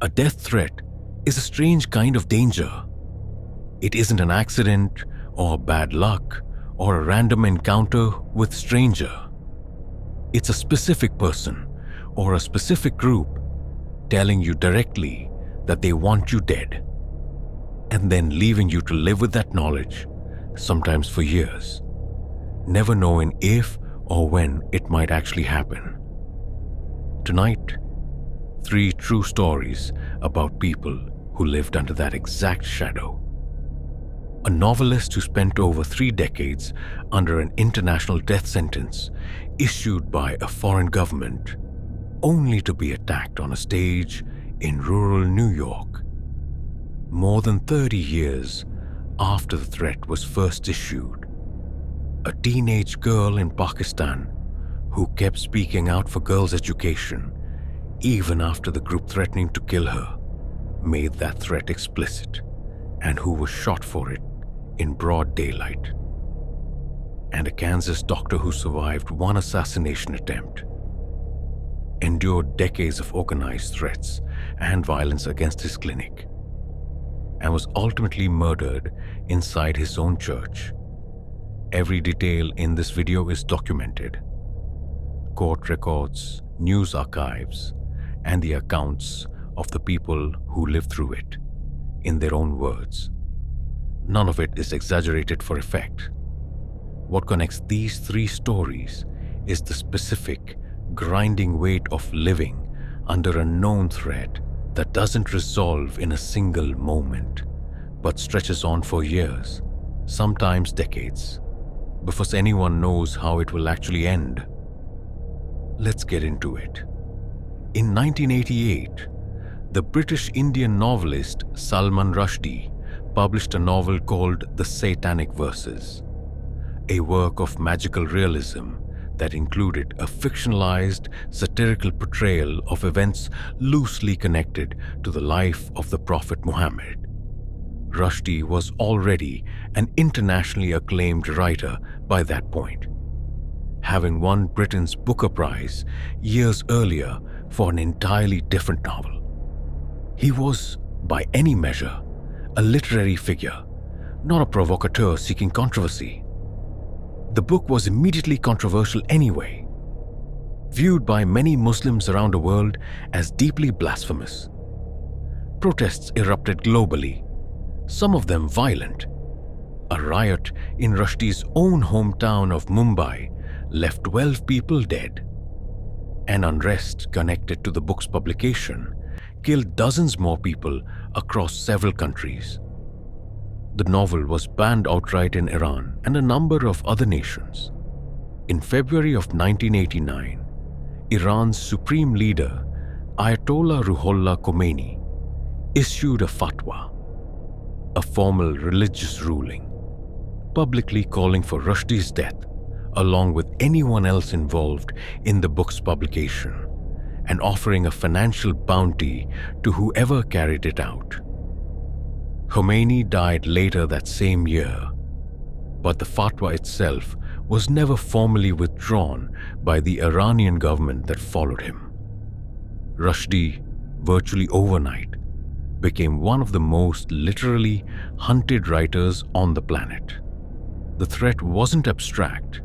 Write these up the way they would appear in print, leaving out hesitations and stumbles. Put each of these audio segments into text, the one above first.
A death threat is a strange kind of danger. It isn't an accident or bad luck or a random encounter with stranger. It's a specific person or a specific group telling you directly that they want you dead, and then leaving you to live with that knowledge, sometimes for years, never knowing if or when it might actually happen. Tonight, 3 true stories about people who lived under that exact shadow. A novelist who spent over 3 decades under an international death sentence issued by a foreign government, only to be attacked on a stage in rural New York. More than 30 years after the threat was first issued, a teenage girl in Pakistan who kept speaking out for girls' education even after the group threatening to kill her made that threat explicit, and who was shot for it in broad daylight. And a Kansas doctor who survived one assassination attempt, endured decades of organized threats and violence against his clinic, and was ultimately murdered inside his own church. Every detail in this video is documented. Court records, news archives, and the accounts of the people who lived through it, in their own words. None of it is exaggerated for effect. What connects these 3 stories is the specific, grinding weight of living under a known threat that doesn't resolve in a single moment, but stretches on for years, sometimes decades, before anyone knows how it will actually end. Let's get into it. In 1988, the British Indian novelist Salman Rushdie published a novel called The Satanic Verses, a work of magical realism that included a fictionalized, satirical portrayal of events loosely connected to the life of the Prophet Muhammad. Rushdie was already an internationally acclaimed writer by that point, having won Britain's Booker Prize years earlier for an entirely different novel. He was, by any measure, a literary figure, not a provocateur seeking controversy. The book was immediately controversial anyway, viewed by many Muslims around the world as deeply blasphemous. Protests erupted globally, some of them violent. A riot in Rushdie's own hometown of Mumbai left 12 people dead. And unrest connected to the book's publication killed dozens more people across several countries. The novel was banned outright in Iran and a number of other nations. In February of 1989, Iran's supreme leader, Ayatollah Ruhollah Khomeini, issued a fatwa, a formal religious ruling, publicly calling for Rushdie's death, along with anyone else involved in the book's publication, and offering a financial bounty to whoever carried it out. Khomeini died later that same year, but the fatwa itself was never formally withdrawn by the Iranian government that followed him. Rushdie, virtually overnight, became one of the most literally hunted writers on the planet. The threat wasn't abstract.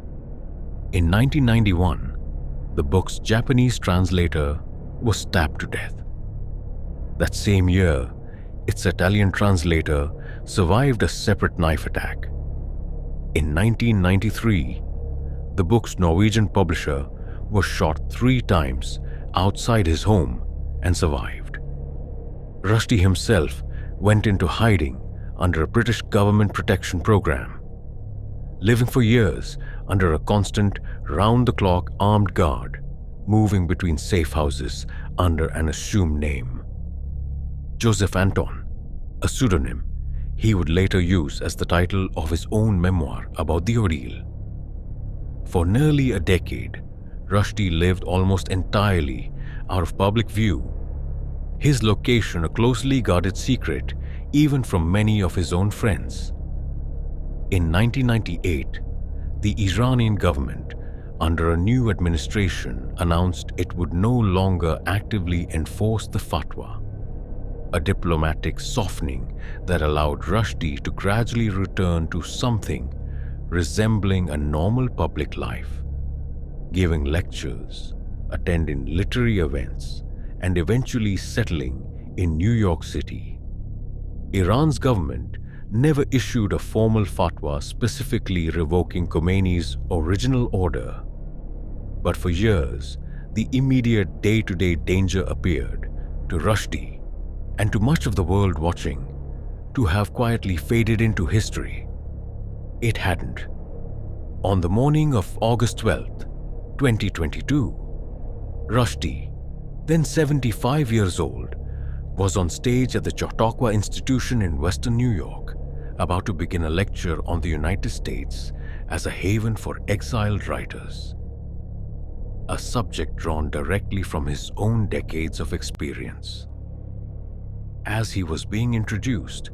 In 1991, the book's Japanese translator was stabbed to death. That same year, its Italian translator survived a separate knife attack. In 1993, the book's Norwegian publisher was shot 3 times outside his home and survived. Rushdie himself went into hiding under a British government protection program, living for years under a constant, round-the-clock armed guard, moving between safe houses under an assumed name. Joseph Anton, a pseudonym he would later use as the title of his own memoir about the ordeal. For nearly a decade, Rushdie lived almost entirely out of public view, his location a closely guarded secret even from many of his own friends. In 1998, the Iranian government, under a new administration, announced it would no longer actively enforce the fatwa. a diplomatic softening that allowed Rushdie to gradually return to something resembling a normal public life, giving lectures, attending literary events, and eventually settling in New York City. Iran's government never issued a formal fatwa specifically revoking Khomeini's original order, but for years, the immediate day-to-day danger appeared to Rushdie and to much of the world watching to have quietly faded into history. It hadn't. On the morning of August 12th, 2022, Rushdie, then 75 years old, was on stage at the Chautauqua Institution in Western New York, about to begin a lecture on the United States as a haven for exiled writers, a subject drawn directly from his own decades of experience. As he was being introduced,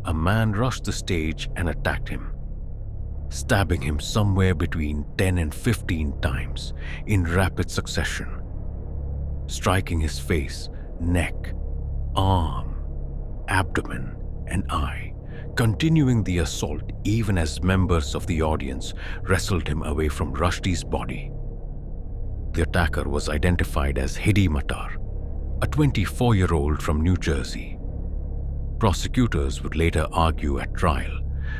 a man rushed the stage and attacked him, stabbing him somewhere between 10 and 15 times in rapid succession, striking his face, neck, arm, abdomen, and eye, continuing the assault even as members of the audience wrestled him away from Rushdie's body. The attacker was identified as Hedi Matar, a 24-year-old from New Jersey. Prosecutors would later argue at trial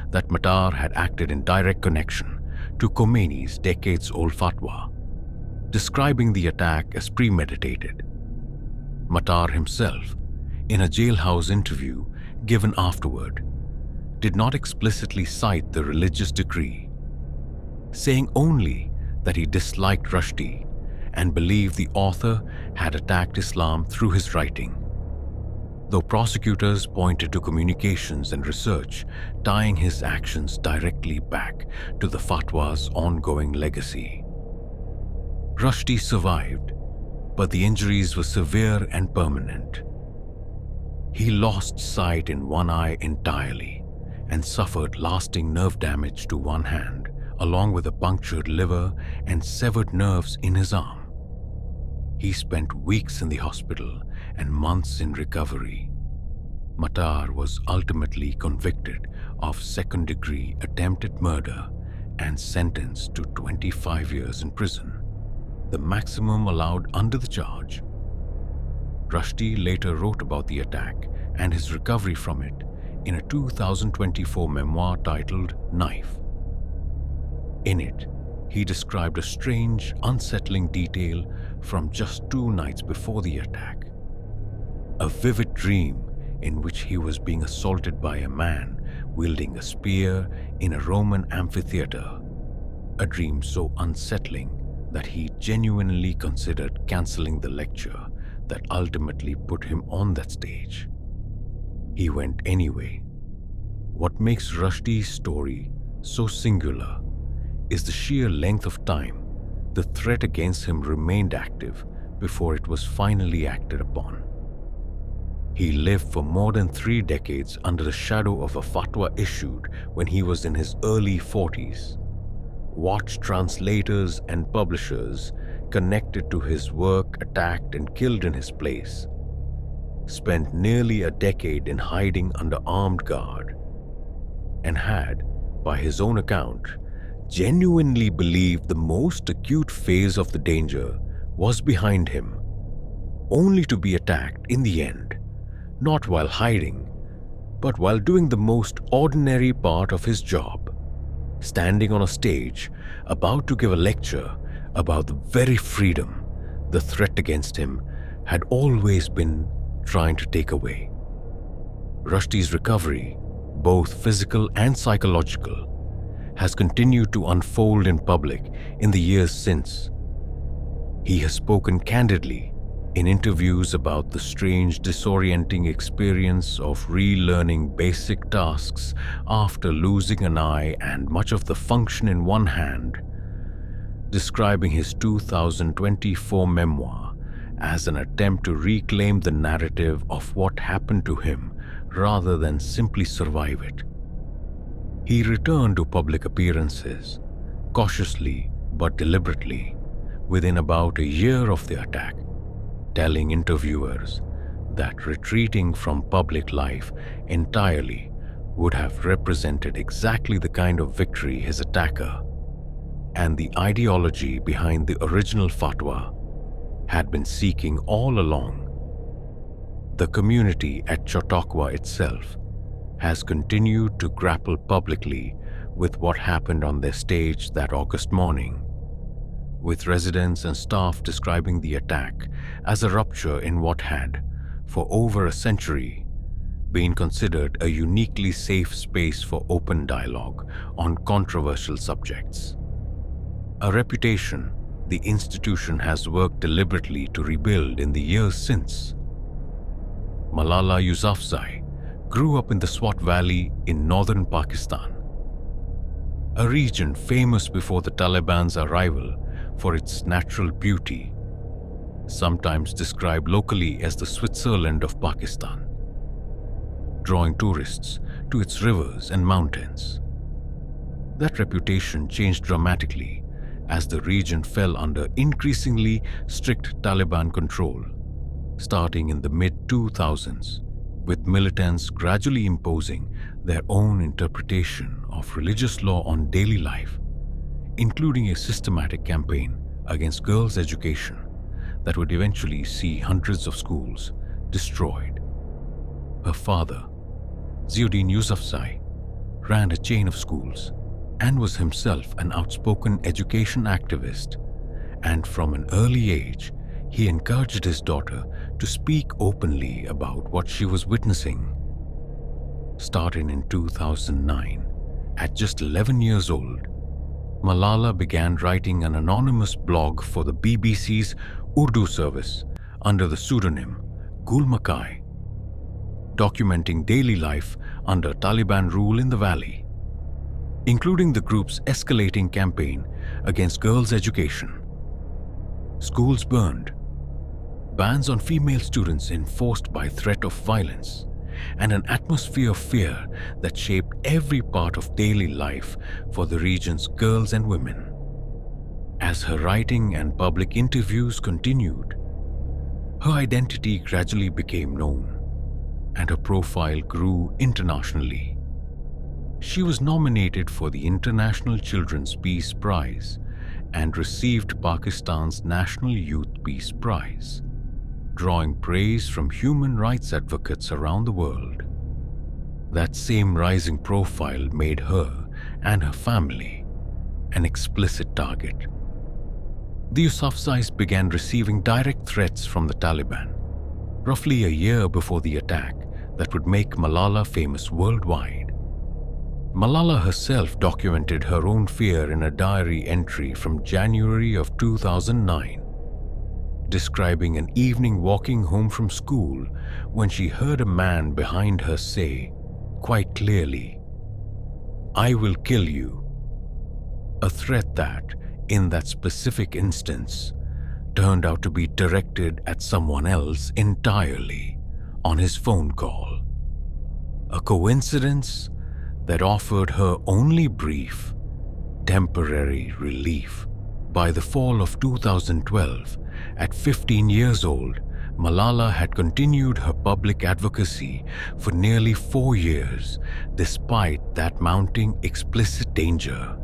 that Matar had acted in direct connection to Khomeini's decades-old fatwa, describing the attack as premeditated. Matar himself, in a jailhouse interview given afterward, did not explicitly cite the religious decree, saying only that he disliked Rushdie and believed the author had attacked Islam through his writing, though prosecutors pointed to communications and research tying his actions directly back to the fatwa's ongoing legacy. Rushdie survived, but the injuries were severe and permanent. He lost sight in one eye entirely and suffered lasting nerve damage to one hand, along with a punctured liver and severed nerves in his arm. He spent weeks in the hospital and months in recovery. Matar was ultimately convicted of second-degree attempted murder and sentenced to 25 years in prison, the maximum allowed under the charge. Rushdie later wrote about the attack and his recovery from it in a 2024 memoir titled Knife. In it, he described a strange, unsettling detail from just 2 nights before the attack. A vivid dream in which he was being assaulted by a man wielding a spear in a Roman amphitheater, a dream so unsettling that he genuinely considered canceling the lecture that ultimately put him on that stage. He went anyway. What makes Rushdie's story so singular is the sheer length of time the threat against him remained active before it was finally acted upon. He lived for more than 3 decades under the shadow of a fatwa issued when he was in his early 40s, watched translators and publishers connected to his work attacked and killed in his place, spent nearly a decade in hiding under armed guard, and had, by his own account, genuinely believed the most acute phase of the danger was behind him, only to be attacked in the end, not while hiding, but while doing the most ordinary part of his job, standing on a stage about to give a lecture about the very freedom the threat against him had always been trying to take away. Rushdie's recovery, both physical and psychological, has continued to unfold in public in the years since. He has spoken candidly in interviews about the strange, disorienting experience of relearning basic tasks after losing an eye and much of the function in one hand, describing his 2024 memoir as an attempt to reclaim the narrative of what happened to him rather than simply survive it. He returned to public appearances, cautiously but deliberately, within about a year of the attack, telling interviewers that retreating from public life entirely would have represented exactly the kind of victory his attacker and the ideology behind the original fatwa had been seeking all along. The community at Chautauqua itself has continued to grapple publicly with what happened on their stage that August morning, with residents and staff describing the attack as a rupture in what had, for over a century, been considered a uniquely safe space for open dialogue on controversial subjects. A reputation the institution has worked deliberately to rebuild in the years since. Malala Yousafzai grew up in the Swat Valley in northern Pakistan, a region famous before the Taliban's arrival for its natural beauty, sometimes described locally as the Switzerland of Pakistan, drawing tourists to its rivers and mountains. That reputation changed dramatically as the region fell under increasingly strict Taliban control, starting in the mid-2000s, with militants gradually imposing their own interpretation of religious law on daily life, including a systematic campaign against girls' education that would eventually see hundreds of schools destroyed. Her father, Ziauddin Yousafzai, ran a chain of schools and was himself an outspoken education activist, and from an early age, he encouraged his daughter to speak openly about what she was witnessing. Starting in 2009, at just 11 years old, Malala began writing an anonymous blog for the BBC's Urdu service under the pseudonym Gul Makai, documenting daily life under Taliban rule in the valley, including the group's escalating campaign against girls' education. Schools burned, bans on female students enforced by threat of violence, and an atmosphere of fear that shaped every part of daily life for the region's girls and women. As her writing and public interviews continued, her identity gradually became known, and her profile grew internationally. She was nominated for the International Children's Peace Prize and received Pakistan's National Youth Peace Prize, drawing praise from human rights advocates around the world. That same rising profile made her and her family an explicit target. The Yousafzais began receiving direct threats from the Taliban, roughly a year before the attack that would make Malala famous worldwide. Malala herself documented her own fear in a diary entry from January of 2009, describing an evening walking home from school when she heard a man behind her say, quite clearly, "I will kill you," a threat that, in that specific instance, turned out to be directed at someone else entirely on his phone call. A coincidence that offered her only brief, temporary relief. By the fall of 2012, at 15 years old, Malala had continued her public advocacy for nearly 4 years, despite that mounting explicit danger.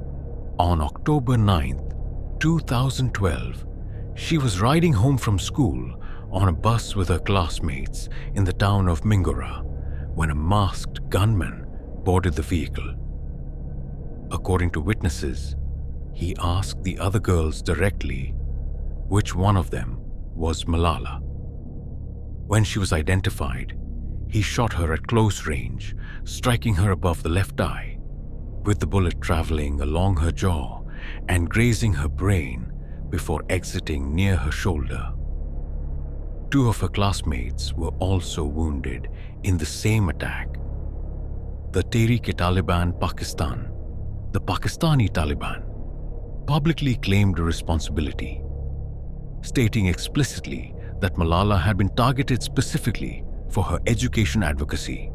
On October 9th, 2012, she was riding home from school on a bus with her classmates in the town of Mingora when a masked gunman boarded the vehicle. According to witnesses, he asked the other girls directly which one of them was Malala. When she was identified, he shot her at close range, striking her above the left eye, with the bullet traveling along her jaw and grazing her brain before exiting near her shoulder. 2 of her classmates were also wounded in the same attack. The Tehreek-e-Taliban Pakistan, the Pakistani Taliban, publicly claimed responsibility, stating explicitly that Malala had been targeted specifically for her education advocacy,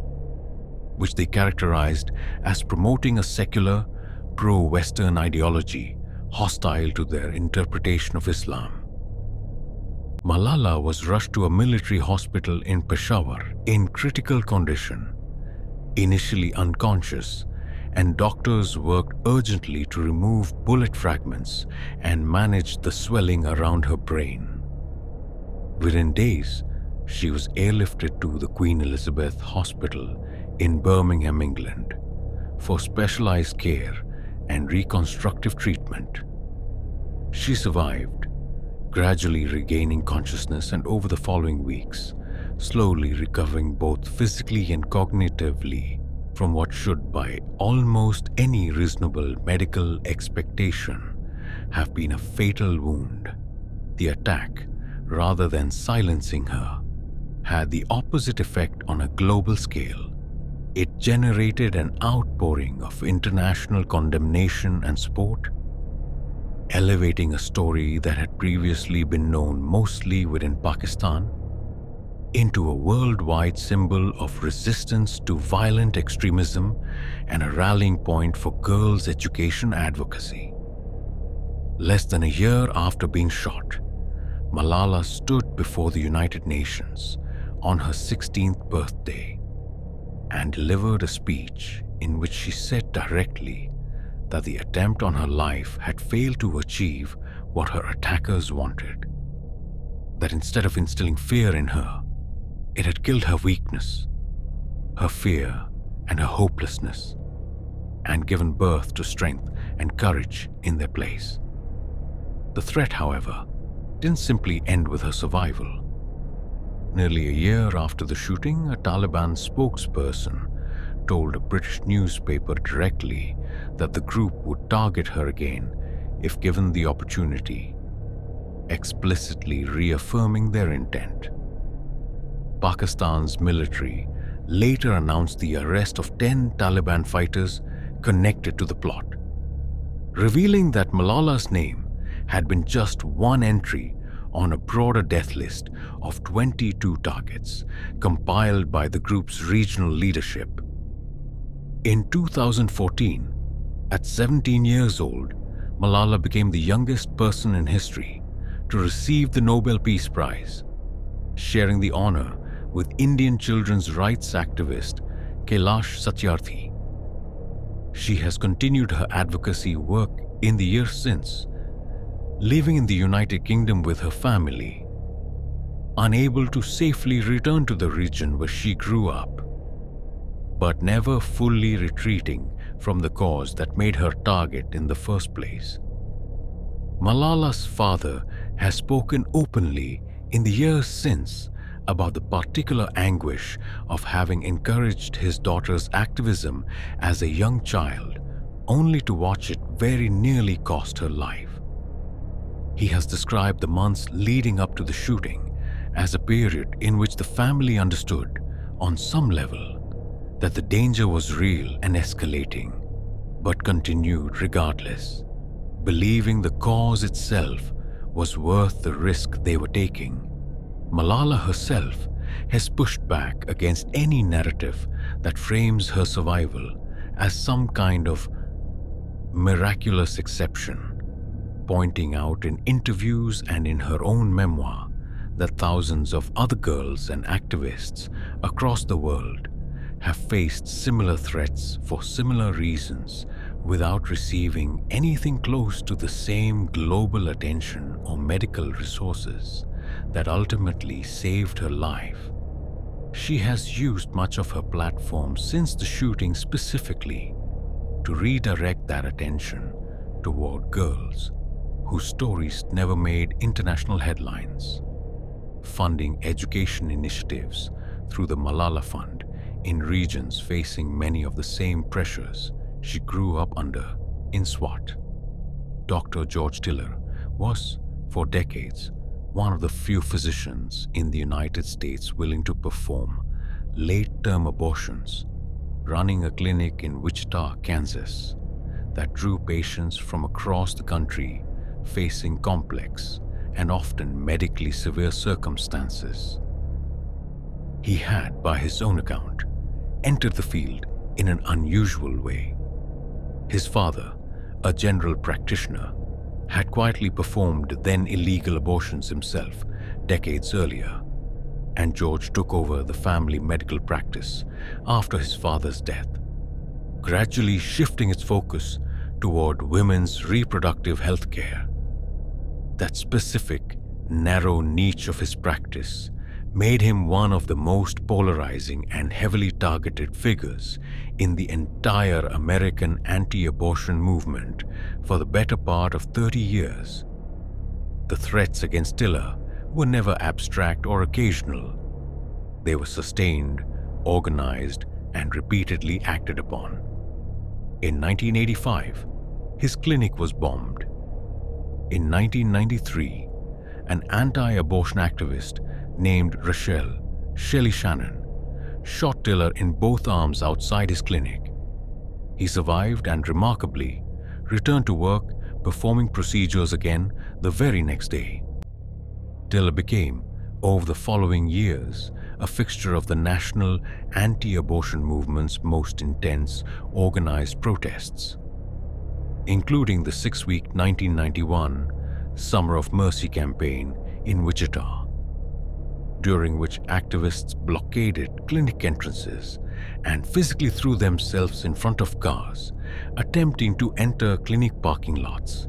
which they characterized as promoting a secular, pro-Western ideology hostile to their interpretation of Islam. Malala was rushed to a military hospital in Peshawar in critical condition, initially unconscious, and doctors worked urgently to remove bullet fragments and manage the swelling around her brain. Within days, she was airlifted to the Queen Elizabeth Hospital in Birmingham, England, for specialized care and reconstructive treatment. She survived, gradually regaining consciousness, and over the following weeks, slowly recovering both physically and cognitively from what should, by almost any reasonable medical expectation, have been a fatal wound. The attack, rather than silencing her, had the opposite effect on a global scale. It generated an outpouring of international condemnation and support, elevating a story that had previously been known mostly within Pakistan into a worldwide symbol of resistance to violent extremism and a rallying point for girls' education advocacy. Less than a year after being shot, Malala stood before the United Nations on her 16th birthday and delivered a speech in which she said directly that the attempt on her life had failed to achieve what her attackers wanted. That instead of instilling fear in her, it had killed her weakness, her fear, and her hopelessness, and given birth to strength and courage in their place. The threat, however, didn't simply end with her survival. Nearly a year after the shooting, a Taliban spokesperson told a British newspaper directly that the group would target her again if given the opportunity, explicitly reaffirming their intent. Pakistan's military later announced the arrest of 10 Taliban fighters connected to the plot, revealing that Malala's name had been just one entry on a broader death list of 22 targets compiled by the group's regional leadership. In 2014, at 17 years old, Malala became the youngest person in history to receive the Nobel Peace Prize, sharing the honor with Indian children's rights activist Kailash Satyarthi. She has continued her advocacy work in the years since, living in the United Kingdom with her family, unable to safely return to the region where she grew up, but never fully retreating from the cause that made her target in the first place. Malala's father has spoken openly in the years since about the particular anguish of having encouraged his daughter's activism as a young child, only to watch it very nearly cost her life. He has described the months leading up to the shooting as a period in which the family understood, on some level, that the danger was real and escalating, but continued regardless, believing the cause itself was worth the risk they were taking. Malala herself has pushed back against any narrative that frames her survival as some kind of miraculous exception, pointing out in interviews and in her own memoir that thousands of other girls and activists across the world have faced similar threats for similar reasons without receiving anything close to the same global attention or medical resources that ultimately saved her life. She has used much of her platform since the shooting specifically to redirect that attention toward girls whose stories never made international headlines, funding education initiatives through the Malala Fund in regions facing many of the same pressures she grew up under in Swat. Dr. George Tiller was, for decades, one of the few physicians in the United States willing to perform late-term abortions, running a clinic in Wichita, Kansas, that drew patients from across the country facing complex and often medically severe circumstances. He had, by his own account, entered the field in an unusual way. His father, a general practitioner, had quietly performed then illegal abortions himself decades earlier, and George took over the family medical practice after his father's death, gradually shifting its focus toward women's reproductive health care. That specific, narrow niche of his practice made him one of the most polarizing and heavily targeted figures in the entire American anti-abortion movement for the better part of 30 years. The threats against Tiller were never abstract or occasional. They were sustained, organized, and repeatedly acted upon. In 1985, his clinic was bombed. In 1993, an anti-abortion activist named Rachelle Shelley Shannon shot Tiller in both arms outside his clinic. He survived and remarkably returned to work, performing procedures again the very next day. Tiller became, over the following years, a fixture of the national anti-abortion movement's most intense organized protests, including the 6-week 1991 Summer of Mercy campaign in Wichita, during which activists blockaded clinic entrances and physically threw themselves in front of cars, attempting to enter clinic parking lots.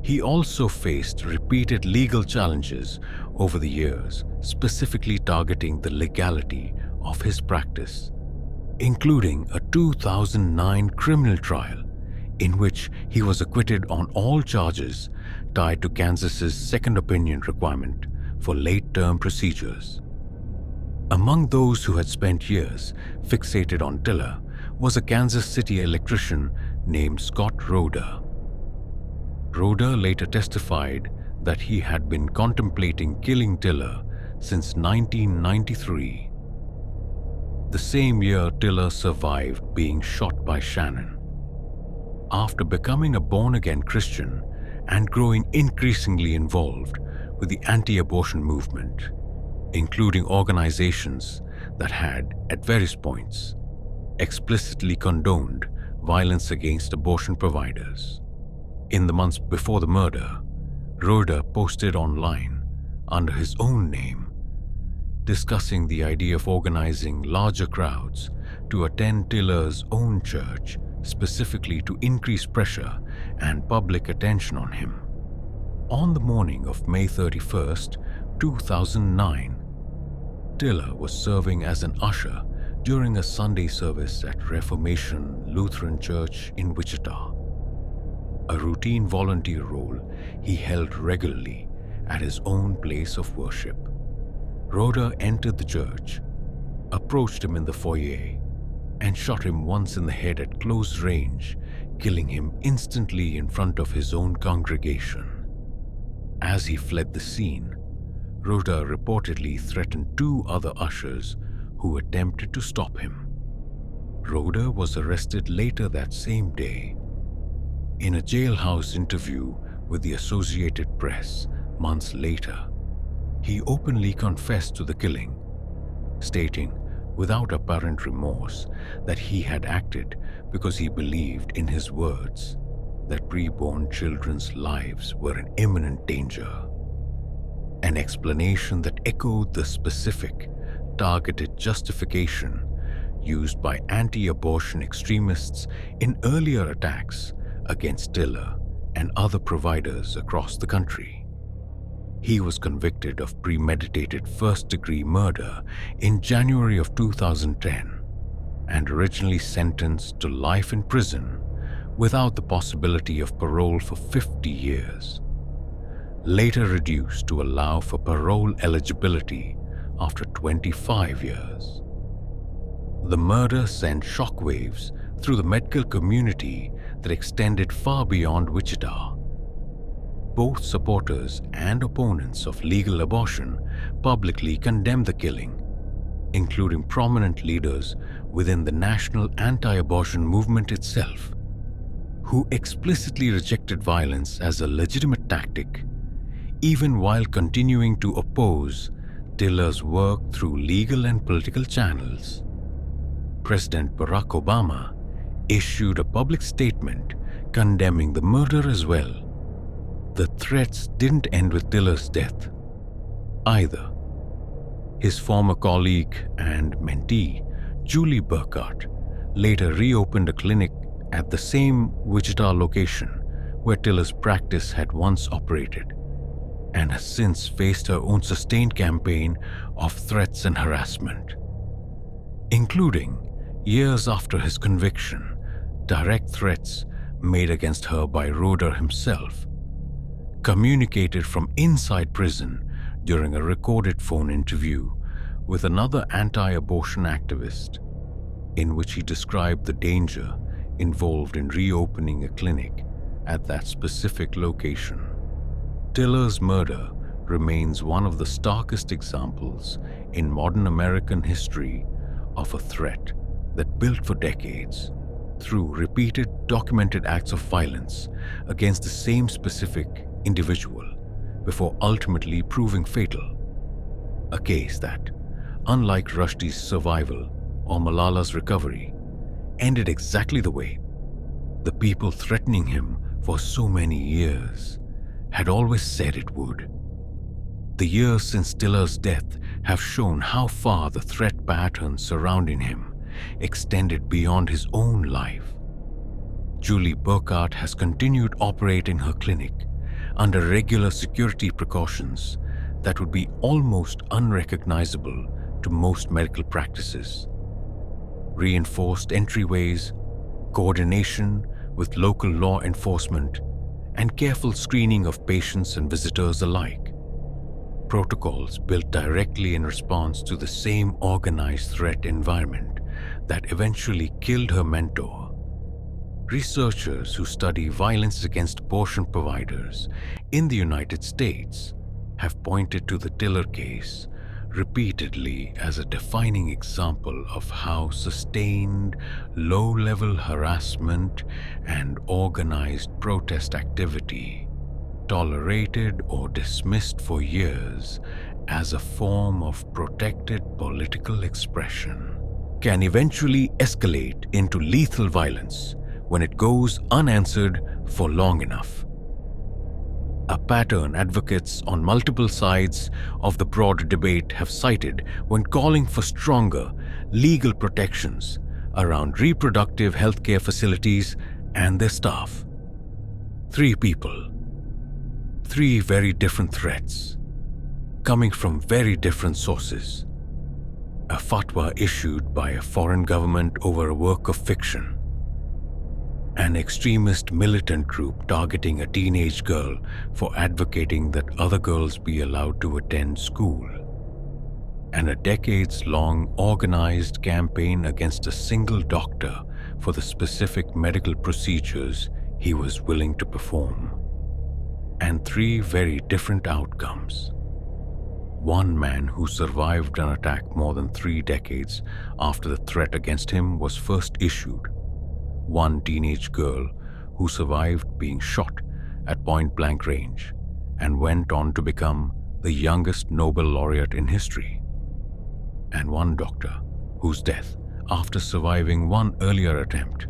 He also faced repeated legal challenges over the years, specifically targeting the legality of his practice, including a 2009 criminal trial in which he was acquitted on all charges tied to Kansas's second opinion requirement for late-term procedures. Among those who had spent years fixated on Tiller was a Kansas City electrician named Scott Roeder. Roeder later testified that he had been contemplating killing Tiller since 1993. The same year Tiller survived being shot by Shannon. After becoming a born-again Christian and growing increasingly involved with the anti-abortion movement, including organizations that had, at various points, explicitly condoned violence against abortion providers. In the months before the murder, Roeder posted online under his own name, discussing the idea of organizing larger crowds to attend Tiller's own church, specifically to increase pressure and public attention on him. On the morning of May 31st, 2009, Tiller was serving as an usher during a Sunday service at Reformation Lutheran Church in Wichita, a routine volunteer role he held regularly at his own place of worship. Roeder entered the church, approached him in the foyer, and shot him once in the head at close range, killing him instantly in front of his own congregation. As he fled the scene, Roeder reportedly threatened 2 other ushers who attempted to stop him. Roeder was arrested later that same day. In a jailhouse interview with the Associated Press months later, he openly confessed to the killing, stating without apparent remorse that he had acted because he believed in his words that preborn children's lives were in imminent danger. An explanation that echoed the specific, targeted justification used by anti-abortion extremists in earlier attacks against Tiller and other providers across the country. He was convicted of premeditated first-degree murder in January of 2010 and originally sentenced to life in prison without the possibility of parole for 50 years, later reduced to allow for parole eligibility after 25 years. The murder sent shockwaves through the medical community that extended far beyond Wichita. Both supporters and opponents of legal abortion publicly condemned the killing, including prominent leaders within the national anti-abortion movement itself, who explicitly rejected violence as a legitimate tactic, even while continuing to oppose Tiller's work through legal and political channels. President Barack Obama issued a public statement condemning the murder as well, The threats didn't end with Tiller's death either. His former colleague and mentee, Julie Burkhart, later reopened a clinic at the same Wichita location where Tiller's practice had once operated, and has since faced her own sustained campaign of threats and harassment, including, years after his conviction, direct threats made against her by Roeder himself, communicated from inside prison during a recorded phone interview with another anti-abortion activist, in which he described the danger involved in reopening a clinic at that specific location. Tiller's murder remains one of the starkest examples in modern American history of a threat that built for decades through repeated documented acts of violence against the same specific individual before ultimately proving fatal. A case that, unlike Rushdie's survival or Malala's recovery, ended exactly the way the people threatening him for so many years had always said it would. The years since Tiller's death have shown how far the threat pattern surrounding him extended beyond his own life. Julie Burkhart has continued operating her clinic under regular security precautions that would be almost unrecognizable to most medical practices. Reinforced entryways, coordination with local law enforcement, and careful screening of patients and visitors alike. Protocols built directly in response to the same organized threat environment that eventually killed her mentor. Researchers who study violence against abortion providers in the United States have pointed to the Tiller case repeatedly as a defining example of how sustained, low-level harassment and organized protest activity, tolerated or dismissed for years as a form of protected political expression, can eventually escalate into lethal violence when it goes unanswered for long enough. A pattern advocates on multiple sides of the broad debate have cited when calling for stronger legal protections around reproductive healthcare facilities and their staff. 3 people, 3 very different threats, coming from very different sources. A fatwa issued by a foreign government over a work of fiction. An extremist militant group targeting a teenage girl for advocating that other girls be allowed to attend school. And a decades-long organized campaign against a single doctor for the specific medical procedures he was willing to perform. And 3 very different outcomes. One man who survived an attack more than 3 decades after the threat against him was first issued. One teenage girl who survived being shot at point-blank range and went on to become the youngest Nobel laureate in history. And one doctor whose death, after surviving one earlier attempt,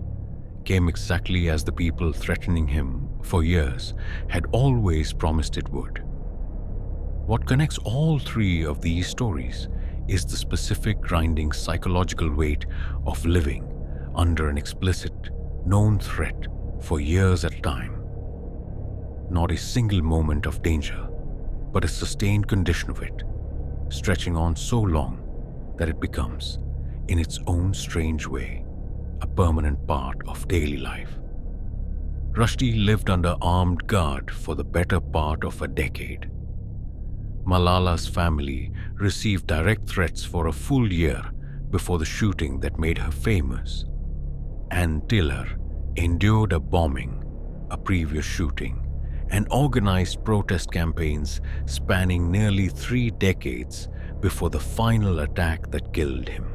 came exactly as the people threatening him for years had always promised it would. What connects all 3 of these stories is the specific grinding psychological weight of living under an explicit, known threat for years at a time. Not a single moment of danger, but a sustained condition of it, stretching on so long that it becomes, in its own strange way, a permanent part of daily life. Rushdie lived under armed guard for the better part of a decade. Malala's family received direct threats for a full year before the shooting that made her famous. And Tiller endured a bombing, a previous shooting, and organized protest campaigns spanning nearly 3 decades before the final attack that killed him.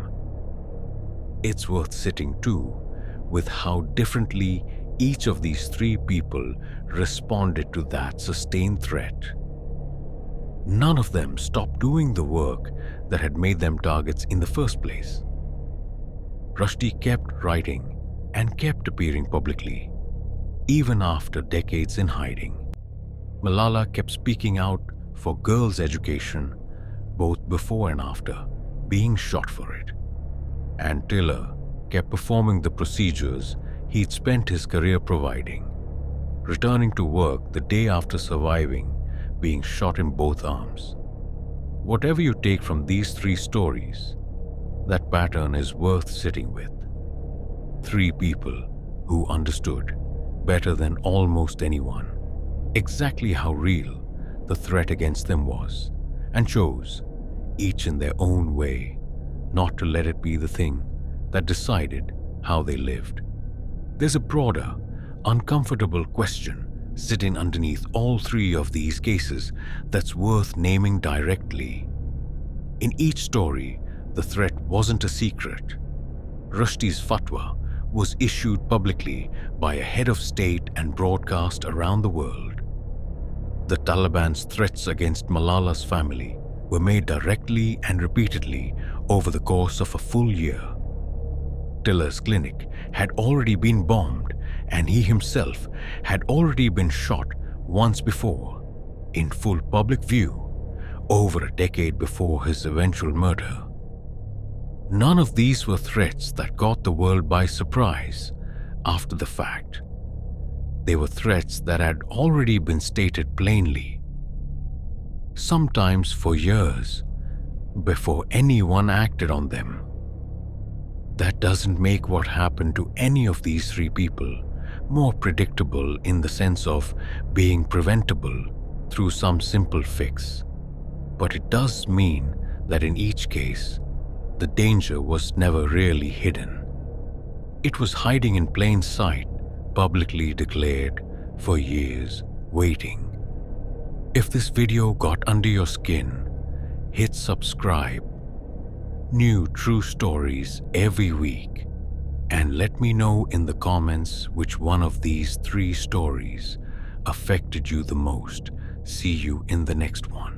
It's worth sitting too with how differently each of these 3 people responded to that sustained threat. None of them stopped doing the work that had made them targets in the first place. Rushdie kept writing and kept appearing publicly, even after decades in hiding. Malala kept speaking out for girls' education, both before and after being shot for it. And Tiller kept performing the procedures he'd spent his career providing, returning to work the day after surviving being shot in both arms. Whatever you take from these three stories, that pattern is worth sitting with. Three people who understood, better than almost anyone, exactly how real the threat against them was, and chose, each in their own way, not to let it be the thing that decided how they lived. There's a broader, uncomfortable question sitting underneath all three of these cases that's worth naming directly. In each story, the threat wasn't a secret. Rushdie's fatwa was issued publicly by a head of state and broadcast around the world. The Taliban's threats against Malala's family were made directly and repeatedly over the course of a full year. Tiller's clinic had already been bombed, and he himself had already been shot once before, in full public view, over a decade before his eventual murder. None of these were threats that caught the world by surprise after the fact. They were threats that had already been stated plainly, sometimes for years, before anyone acted on them. That doesn't make what happened to any of these three people more predictable in the sense of being preventable through some simple fix. But it does mean that in each case, the danger was never really hidden. It was hiding in plain sight, publicly declared, for years, waiting. If this video got under your skin, hit subscribe. New true stories every week. And let me know in the comments which one of these three stories affected you the most. See you in the next one.